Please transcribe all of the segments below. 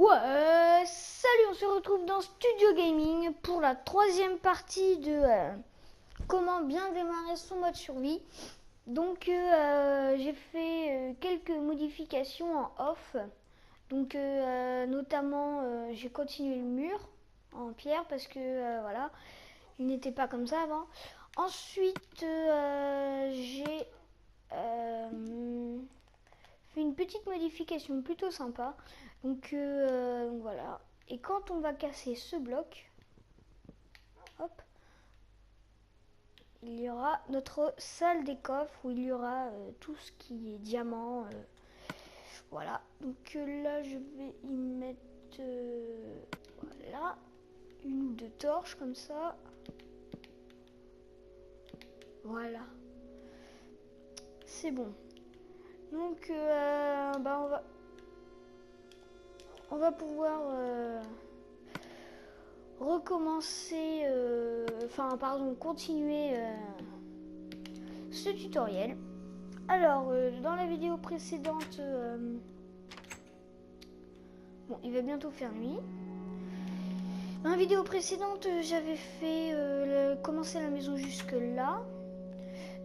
Salut, on se retrouve dans Studio Gaming pour la troisième partie de comment bien démarrer son mode survie. Donc j'ai fait quelques modifications en off. Donc notamment j'ai continué le mur en pierre parce que voilà, il n'était pas comme ça avant. Ensuite j'ai fait une petite modification plutôt sympa. Donc voilà. Et quand on va casser ce bloc, hop, il y aura notre salle des coffres où il y aura tout ce qui est diamant. Voilà. Donc là, je vais y mettre voilà, une ou deux torches comme ça. Voilà. C'est bon. Donc on va pouvoir recommencer, continuer ce tutoriel. Alors, dans la vidéo précédente, bon, il va bientôt faire nuit. Dans la vidéo précédente, j'avais fait commencer la maison jusque là.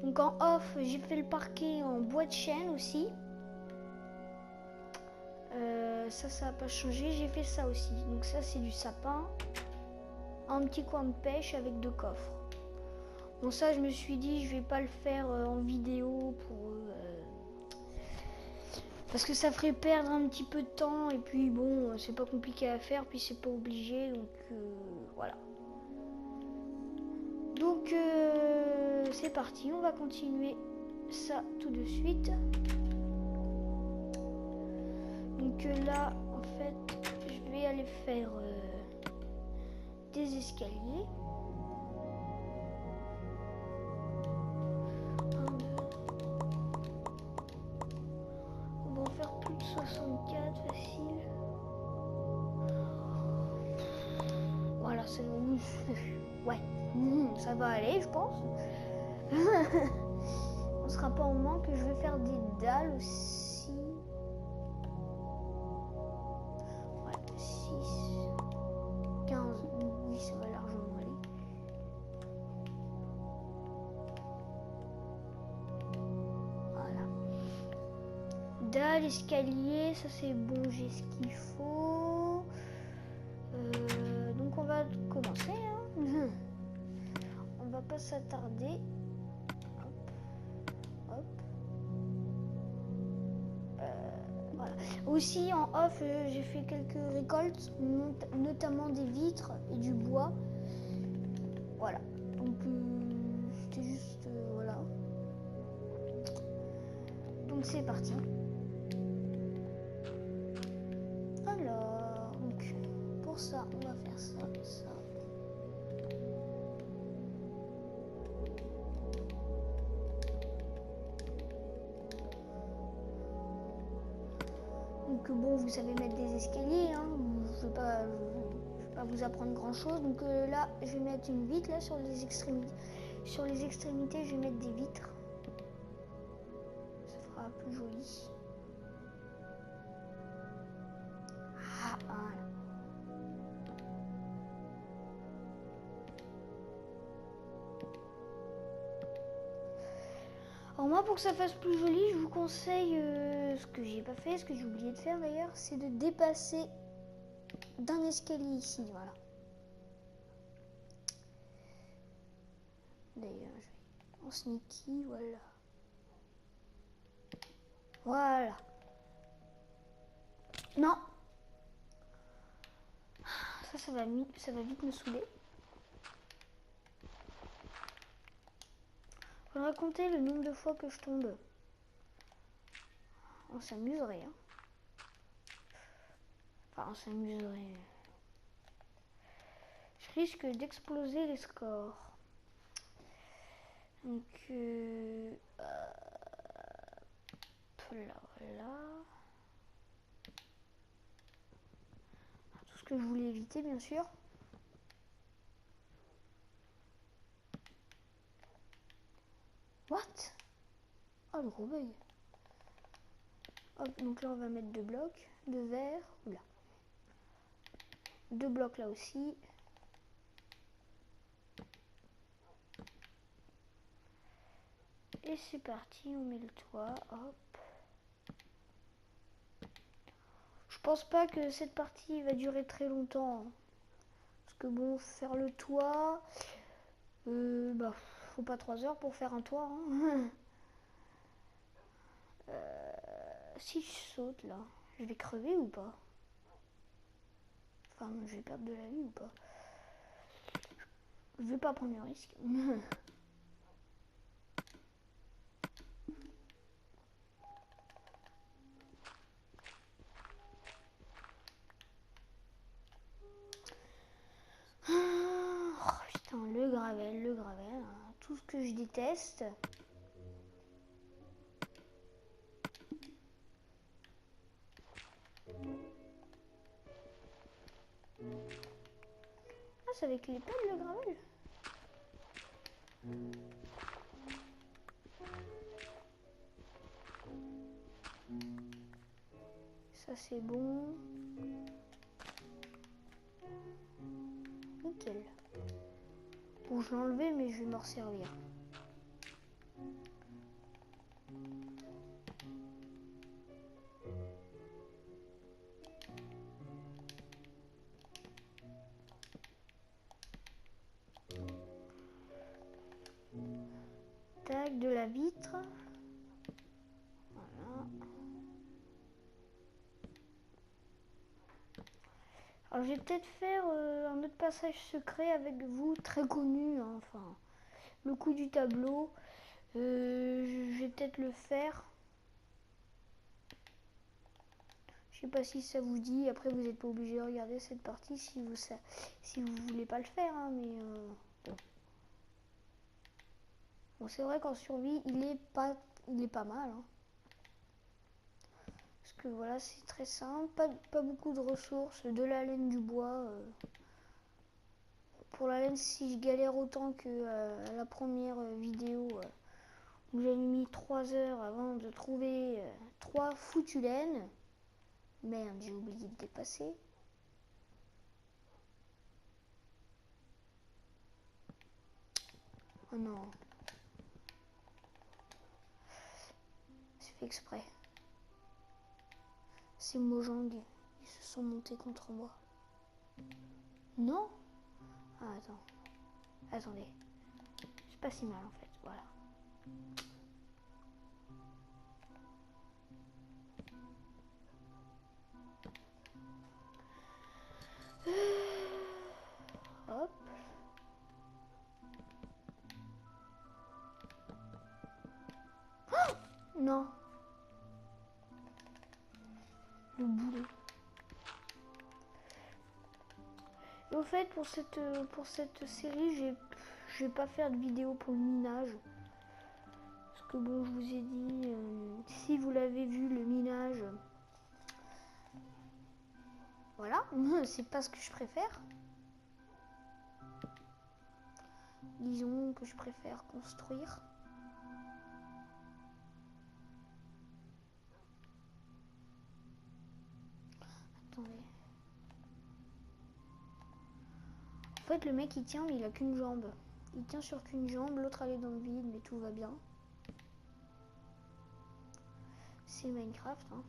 Donc en off, j'ai fait le parquet en bois de chêne aussi. Ça n'a pas changé. J'ai fait ça aussi. Donc ça, c'est du sapin. Un petit coin de pêche avec 2 coffres. Bon, ça, je me suis dit, je vais pas le faire en vidéo parce que ça ferait perdre un petit peu de temps. Et puis bon, c'est pas compliqué à faire, puis c'est pas obligé. Donc voilà. Donc c'est parti, on va continuer ça tout de suite. Donc là, en fait, je vais aller faire des escaliers. On va en faire plus de 64 facile. Voilà, c'est ouais, ça va aller, je pense. On sera pas en manque. Je vais faire des dalles aussi. Ouais, 6, 15, oui, ça va largement aller. Voilà. Dalles, escalier, ça c'est bon, j'ai ce qu'il faut. Donc on va commencer. Hein. On va pas s'attarder. Hop. Voilà. Aussi en off, j'ai fait quelques récoltes, notamment des vitres et du bois. Voilà. Donc c'était juste voilà. Donc c'est parti. Alors, donc pour ça, on va faire ça, ça. Donc bon, vous savez mettre des escaliers, hein. Je vais pas vous apprendre grand chose. Donc là, je vais mettre une vitre là sur les extrémités. Sur les extrémités, je vais mettre des vitres. Ça fera plus joli. Ah, voilà. Alors moi, pour que ça fasse plus joli, je vous conseille ce que j'ai pas fait, ce que j'ai oublié de faire d'ailleurs, c'est de dépasser d'un escalier ici, voilà. D'ailleurs, je vais en sneaky, voilà. Voilà. Non. Ça va vite me saouler. Faudra compter le nombre de fois que je tombe. On s'amuserait, hein. Enfin, on s'amuserait. Je risque d'exploser les scores. Donc, là, voilà. Tout ce que je voulais éviter, bien sûr. What? Oh, le gros bug. Hop, donc là, on va mettre 2 blocs, de verre. Oula. 2 blocs là aussi. Et c'est parti, on met le toit, hop. Je pense pas que cette partie va durer très longtemps. Parce que bon, faire le toit, bah, faut pas 3 heures pour faire un toit. Hein. Si je saute là, je vais crever ou pas? Enfin, je vais perdre de la vie ou pas? Je vais pas prendre le risque. Oh putain, le gravel, hein, tout ce que je déteste. Ah, c'est avec les pelles le gravel. Ça c'est bon. Nickel. Bon, je l'ai enlevé, mais je vais m'en servir. Tac, de la vitre. Voilà. Alors, je vais peut-être faire un autre passage secret avec vous, très connu, hein, enfin, le coup du tableau. Je vais peut-être le faire. Je sais pas si ça vous dit. Après, vous n'êtes pas obligé de regarder cette partie si vous voulez pas le faire, hein, mais bon. Bon, c'est vrai qu'en survie, il est pas mal. Hein. Parce que voilà, c'est très simple, pas beaucoup de ressources, de la laine, du bois. Pour la laine, si je galère autant que la première vidéo où j'ai mis 3 heures avant de trouver 3 foutues laines. Merde, j'ai oublié de dépasser. Oh non. C'est fait exprès. Ces Mojang, ils se sont montés contre moi. Non? Ah, attends. Attendez. C'est pas si mal en fait, voilà. Hop. Oh non. Le boulet. Et au fait, pour cette série, je vais pas faire de vidéo pour le minage. Parce que bon, je vous ai dit, si vous l'avez vu, le minage, voilà, c'est pas ce que je préfère. Disons que je préfère construire. Attendez. En fait, le mec il tient, mais il a qu'une jambe. Il tient sur qu'une jambe, l'autre elle est dans le vide, mais tout va bien. C'est Minecraft, hein.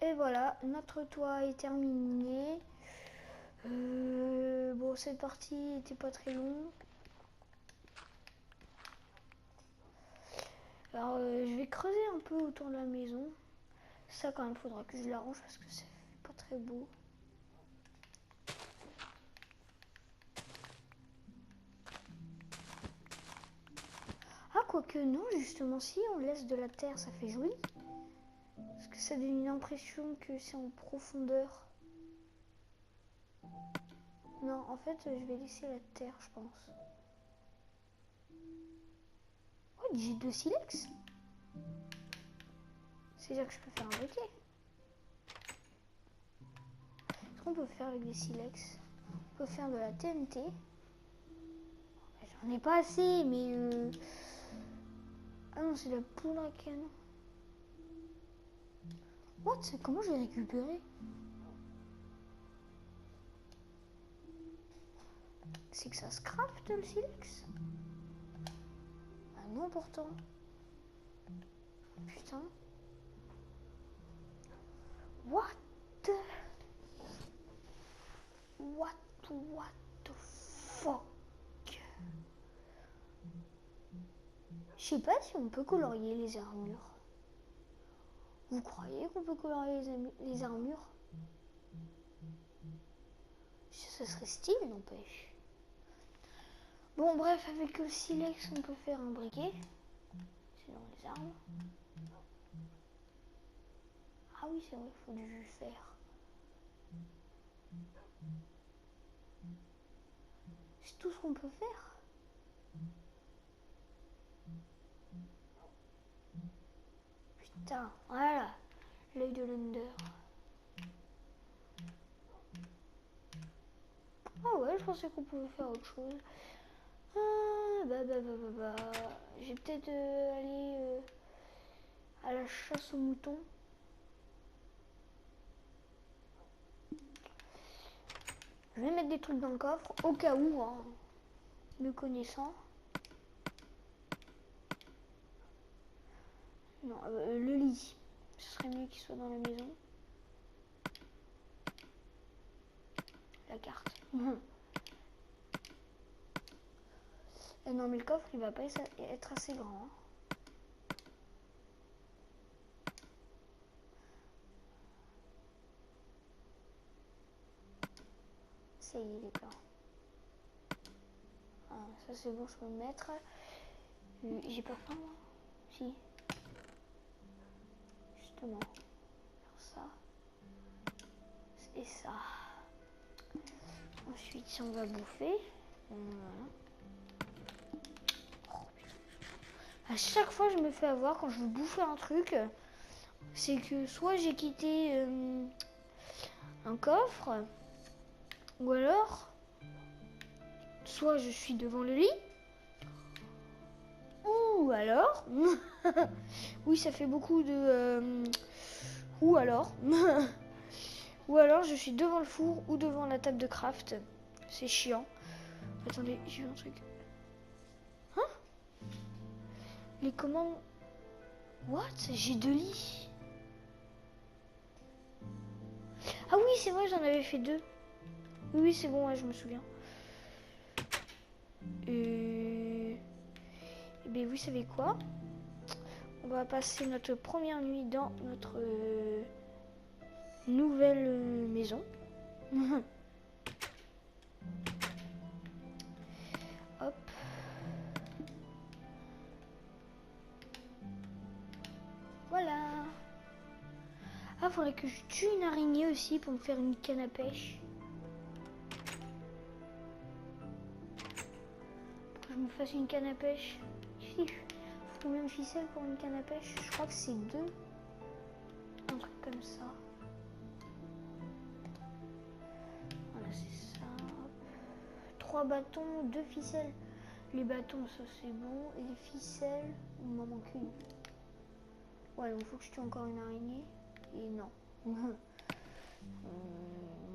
Et voilà, notre toit est terminé. Bon, cette partie était pas très longue. Alors, je vais creuser un peu autour de la maison. Ça, quand même, faudra que je l'arrange parce que c'est pas très beau. Ah, quoique non, justement, si on laisse de la terre, ça fait joli. Parce que ça donne une impression que c'est en profondeur. Non, en fait, je vais laisser la terre, je pense. Oh, j'ai 2 silex. C'est-à-dire que je peux faire un briquet. Qu'est-ce qu'on peut faire avec des silex? On peut faire de la TNT. J'en ai pas assez, mais... Ah non, c'est la poudre à canon. What? Comment je vais récupérer? C'est que ça se crafte le silex? Ah non, pourtant. Putain. What the fuck? Je sais pas si on peut colorier les armures. Vous croyez qu'on peut colorier les armures? Ça serait stylé, n'empêche. Bon, bref, avec le silex, on peut faire un briquet. C'est dans les armes. Ah oui, c'est vrai, il faut du fer. C'est tout ce qu'on peut faire. Putain, voilà, l'œil de l'Under. Ah ouais, je pensais qu'on pouvait faire autre chose. Je vais peut-être aller à la chasse aux moutons. Je vais mettre des trucs dans le coffre, au cas où, hein, me connaissant. Non, le lit. Ce serait mieux qu'il soit dans la maison. La carte. Non, mais le coffre, il va pas être assez grand. Ça y est, il est plein. Ah, ça c'est bon, je peux le mettre. J'ai pas faim, moi. Si. Justement. Faire ça. Et ça. Ensuite, si on va bouffer. Voilà. À chaque fois, je me fais avoir quand je veux bouffer un truc. C'est que soit j'ai quitté un coffre, ou alors, soit je suis devant le lit, ou alors, oui, ça fait beaucoup de, ou alors, ou alors je suis devant le four ou devant la table de craft. C'est chiant. Attendez, j'ai vu un truc. Hein? Les commandes. What? J'ai 2 lits. Ah oui, c'est vrai, j'en avais fait 2. Oui, c'est bon, ouais, je me souviens. Eh bien, vous savez quoi? On va passer notre première nuit dans notre nouvelle maison. Hop. Voilà. Ah, faudrait que je tue une araignée aussi pour me faire une canne à pêche. Pour que je me fasse une canne à pêche. Combien de ficelles pour une canne à pêche? Je crois que c'est 2. Un truc comme ça. Voilà, c'est ça. 3 bâtons, 2 ficelles. Les bâtons, ça c'est bon. Et les ficelles, il m'en manque une. Ouais, il faut que je tue encore une araignée. Et non.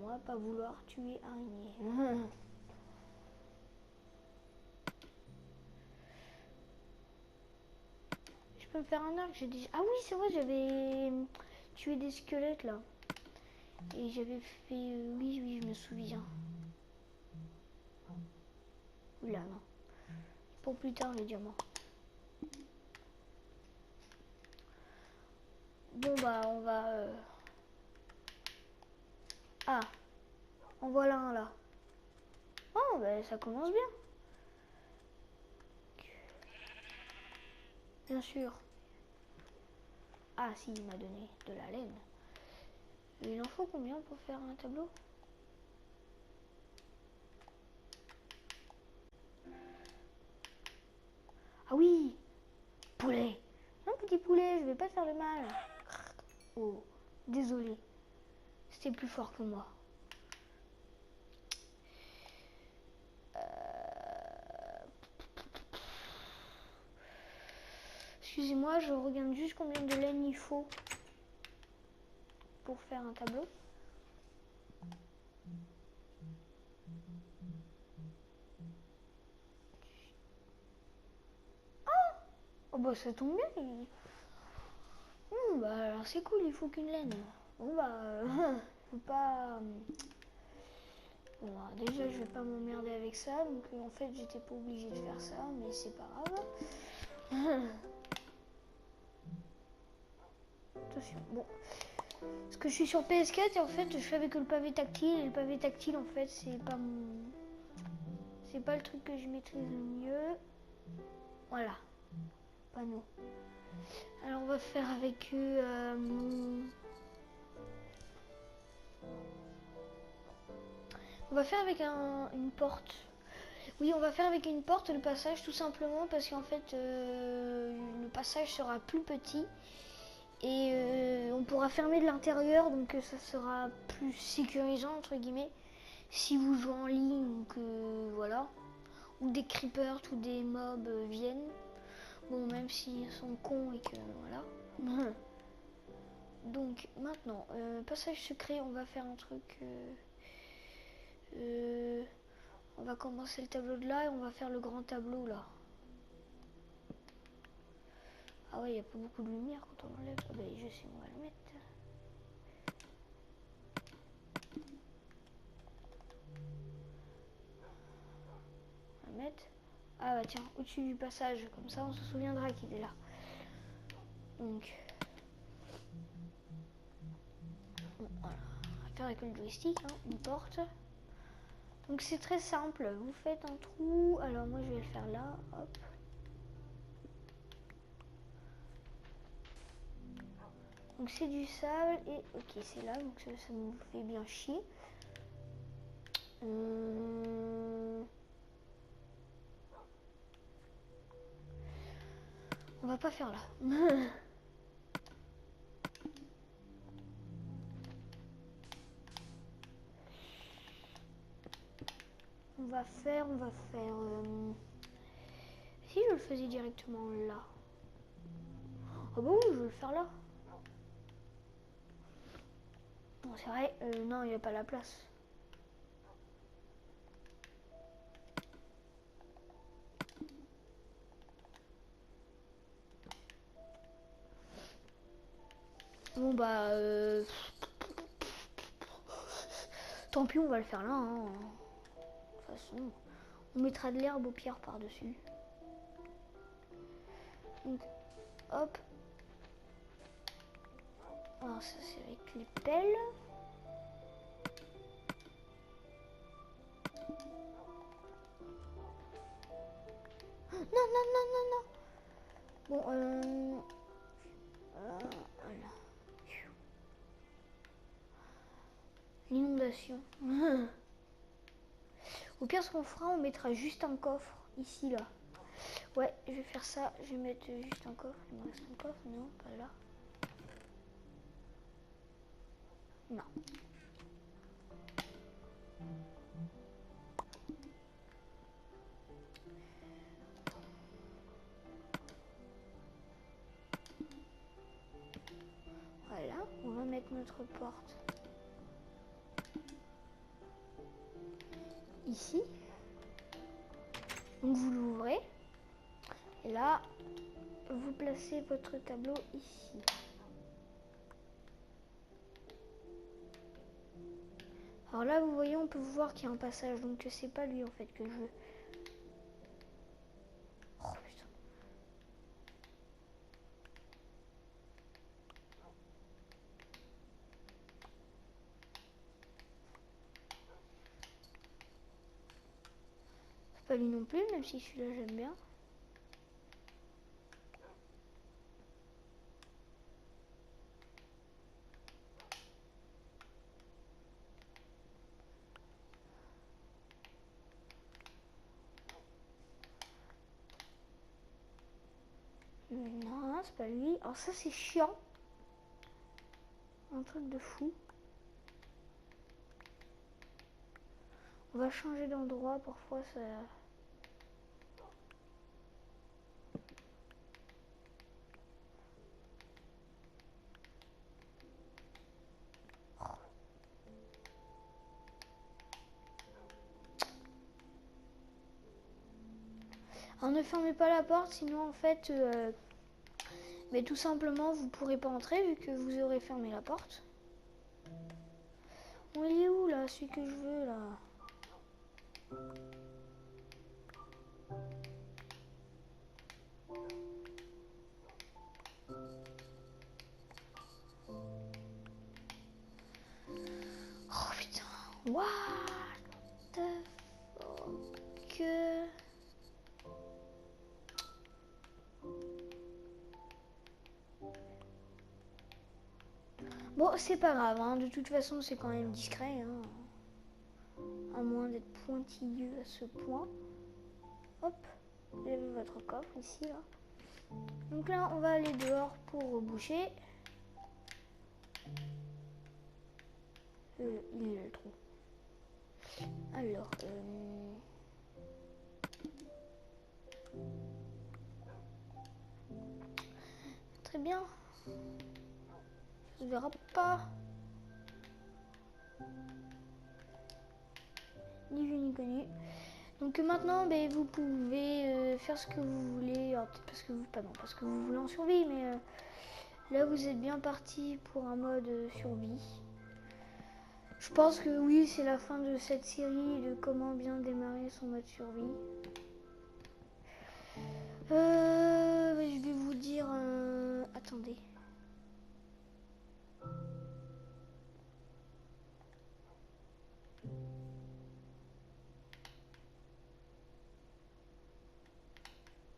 Moi, pas vouloir tuer araignée. Je peux me faire un arc, j'ai déjà... Ah oui, c'est vrai, j'avais tué des squelettes, là. Et j'avais fait... oui, je me souviens. Oula, non. Pour plus tard, les diamants. Bon, bah, on va... Ah, en voilà un, là. Oh, bah, ça commence bien. Bien sûr. Ah, si, il m'a donné de la laine. Et il en faut combien pour faire un tableau? Ah oui, poulet. Un petit poulet, je vais pas faire le mal. Oh, désolé. C'était plus fort que moi. Excusez-moi, je regarde juste combien de laine il faut pour faire un tableau. Oh bah ça tombe bien. Bah alors c'est cool, il faut qu'une laine. Bon bah, faut pas... Bon, déjà je vais pas m'emmerder avec ça, donc en fait j'étais pas obligée de faire ça, mais c'est pas grave. Attention, bon. Parce que je suis sur PS4 et en fait je fais avec le pavé tactile, et le pavé tactile en fait c'est pas mon... C'est pas le truc que je maîtrise le mieux. Voilà, panneau. Alors on va faire avec on va faire avec une porte. Oui, on va faire avec une porte le passage tout simplement parce qu'en fait le passage sera plus petit et on pourra fermer de l'intérieur, donc ça sera plus sécurisant entre guillemets si vous jouez en ligne ou que voilà, ou des creepers ou des mobs viennent. Bon, même s'ils sont cons et que voilà. Donc maintenant, passage secret, on va faire un truc. On va commencer le tableau de là et on va faire le grand tableau là. Ah ouais, il n'y a pas beaucoup de lumière quand on enlève. Ah bah, je sais, on va le mettre. On va le mettre. Ah bah tiens, au-dessus du passage, comme ça on se souviendra qu'il est là. Donc, bon, voilà. On va faire avec le joystick, hein, une porte. Donc c'est très simple, vous faites un trou. Alors moi je vais le faire là, hop. Donc c'est du sable et ok c'est là, donc ça me fait bien chier. On va pas faire là. On va faire. Si je le faisais directement là. Ah bah oui, je vais le faire là. Bon, c'est vrai, non, il n'y a pas la place. Bon bah, tant pis, on va le faire là. Hein. De toute façon, on mettra de l'herbe au pire par-dessus. Donc, hop. Alors ça, c'est avec les pelles. Non, non, non, non, non. Bon, voilà. L'inondation. Au pire, ce qu'on fera, on mettra juste un coffre ici, là. Ouais, je vais faire ça. Je vais mettre juste un coffre. Il me reste un coffre, non, pas là. Non. Voilà, on va mettre notre porte ici. Donc vous l'ouvrez. Et là, vous placez votre tableau ici. Alors là, vous voyez, on peut voir qu'il y a un passage. Donc c'est pas lui en fait que je veux. Oh putain. C'est pas lui non plus, même si celui-là j'aime bien. Non, c'est pas lui. Alors ça, c'est chiant. Un truc de fou. On va changer d'endroit, parfois ça... Alors ne fermez pas la porte, sinon en fait, mais tout simplement vous pourrez pas entrer vu que vous aurez fermé la porte. On est où là, celui que je veux là? Oh putain, what the fuck? Bon, c'est pas grave, hein. De toute façon, c'est quand même discret, hein. À moins d'être pointilleux à ce point. Hop, vous avez votre coffre ici, là. Donc là, on va aller dehors pour boucher. Il est le trou. Alors, très bien. Ça se verra pas. Ni vu ni connu. Donc maintenant, ben, vous pouvez faire ce que vous voulez. Alors, peut-être parce que vous voulez en survie, mais là vous êtes bien parti pour un mode survie. Je pense que oui, c'est la fin de cette série de comment bien démarrer son mode survie. Je vais vous dire... attendez.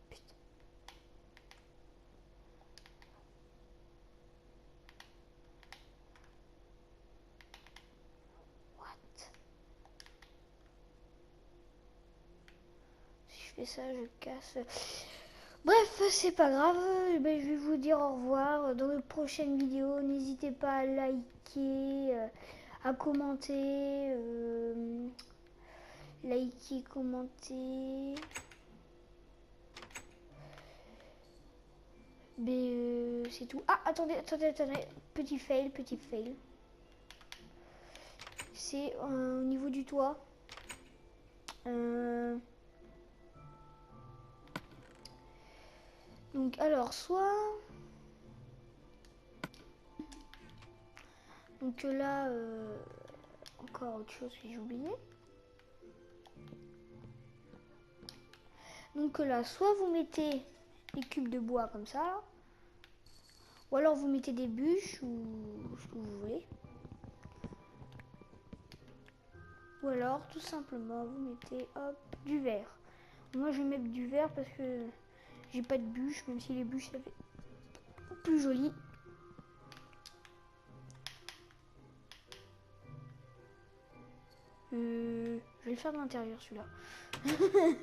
Putain. What? Si je fais ça, je casse... Bref, c'est pas grave, ben, je vais vous dire au revoir dans de prochaines vidéos. N'hésitez pas à liker, à commenter, commenter. Ben, c'est tout. Ah, attendez, petit fail. C'est au niveau du toit. Donc alors soit donc là encore autre chose que j'ai oublié. Donc là soit vous mettez des cubes de bois comme ça là, ou alors vous mettez des bûches ou ce que vous voulez, ou alors tout simplement vous mettez hop du verre. Moi je vais mettre du verre parce que j'ai pas de bûches, même si les bûches ça fait plus joli. Je vais le faire de l'intérieur celui-là. Je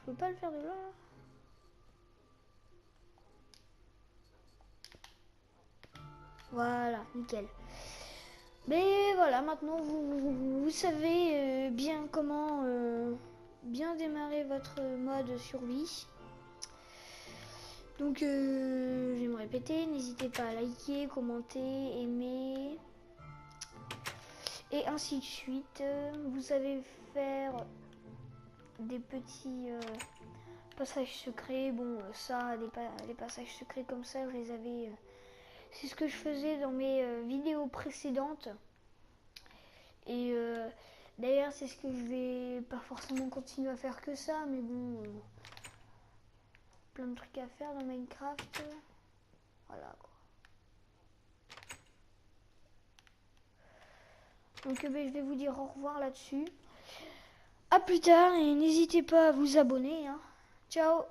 peux pas le faire de là. Voilà, nickel. Mais voilà, maintenant vous savez bien comment bien démarrer votre mode survie. Donc je vais me répéter, n'hésitez pas à liker, commenter, aimer et ainsi de suite. Vous savez faire des petits passages secrets. Bon, ça, les passages secrets comme ça, je les avais... c'est ce que je faisais dans mes vidéos précédentes. Et d'ailleurs, c'est ce que je vais pas forcément continuer à faire que ça, mais bon, plein de trucs à faire dans Minecraft. Voilà quoi. Donc ben, je vais vous dire au revoir là-dessus. A plus tard et n'hésitez pas à vous abonner. Hein. Ciao.